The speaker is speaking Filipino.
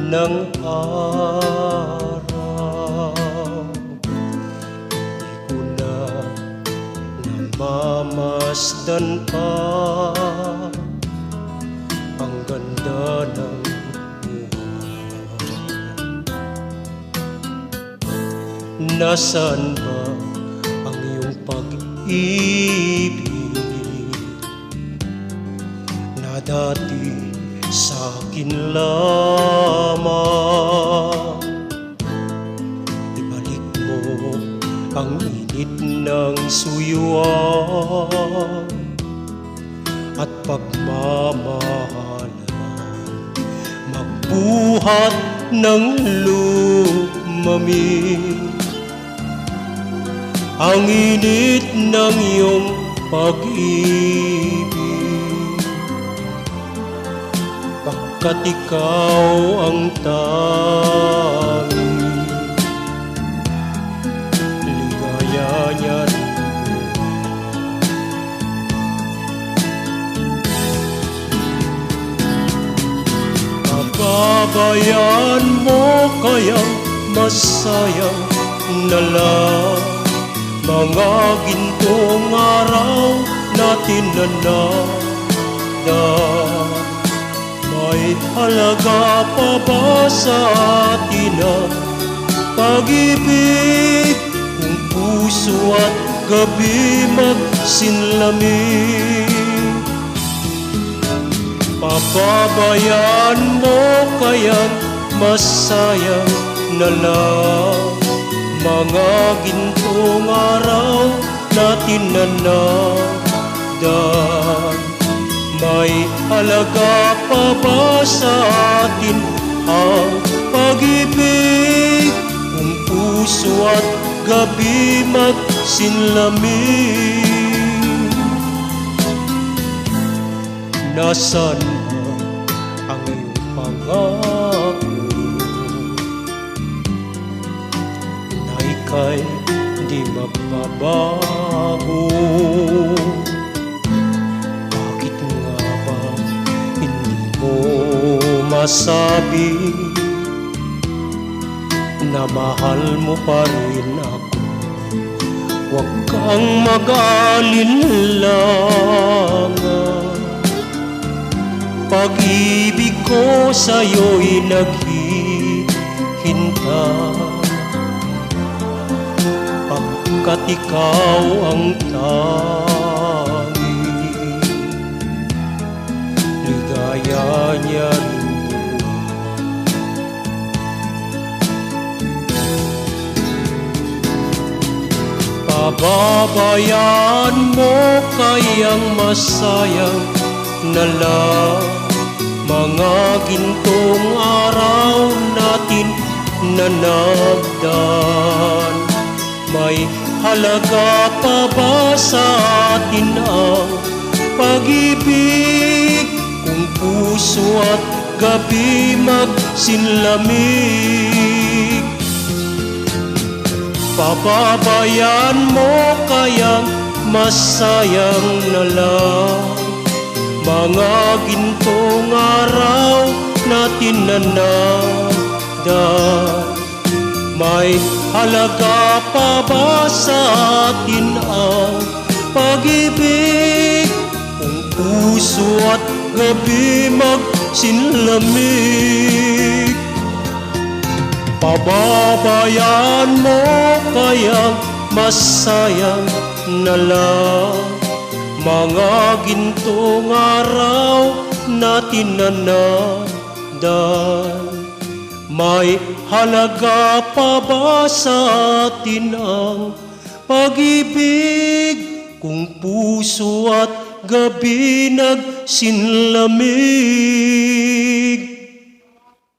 ng araw. Di ko na namamasdan pa ang ganda ng buhay. Nasaan ba ang iyong pag-ibig na dati sa akin lamang? Ibalik mo ang init ng suyuan at pagmamahalan, magbuhat ng lumamig ang init ng iyong pag-ibig, pagkat ikaw ang tanging ligaya niyan. Pababayaan mo kayang masaya na lang mga gintong araw natin na nadan. May halaga pa ba sa atin ang pag-ibig kung puso at gabi magsinlamig? Papabayaan mo kayang masayang na lang mga gintong araw natin na nadan. May halaga pa ba sa atin ang pag-ibig kung puso at gabi magsinlamig? Nasaan ba ang iyong pangako na ika'y di magbabago? Bakit nga ba hindi mo masabi na mahal mo pa rin ako? Huwag kang mag-alinlangan, pag-ibig ko sa'yo'y naghihintay, pagkat ikaw ang tanging ligaya niyan. Pababayaan mo kayang masayang na lang mga gintong araw natin na nagdaan. May halaga pa ba sa atin ang pag-ibig kung puso at gabi magsinlamig? Papabayaan mo kayang masayang na lang mga gintong araw natin na nadan. May halaga pa ba sa atin ang pag-ibig kung puso at gabi magsinlamig? Pababayaan mo kayang masayang na lang mga gintong araw natin na nadan. May halaga pa ba sa atin ang pag-ibig kung puso at gabi nagsinlamig?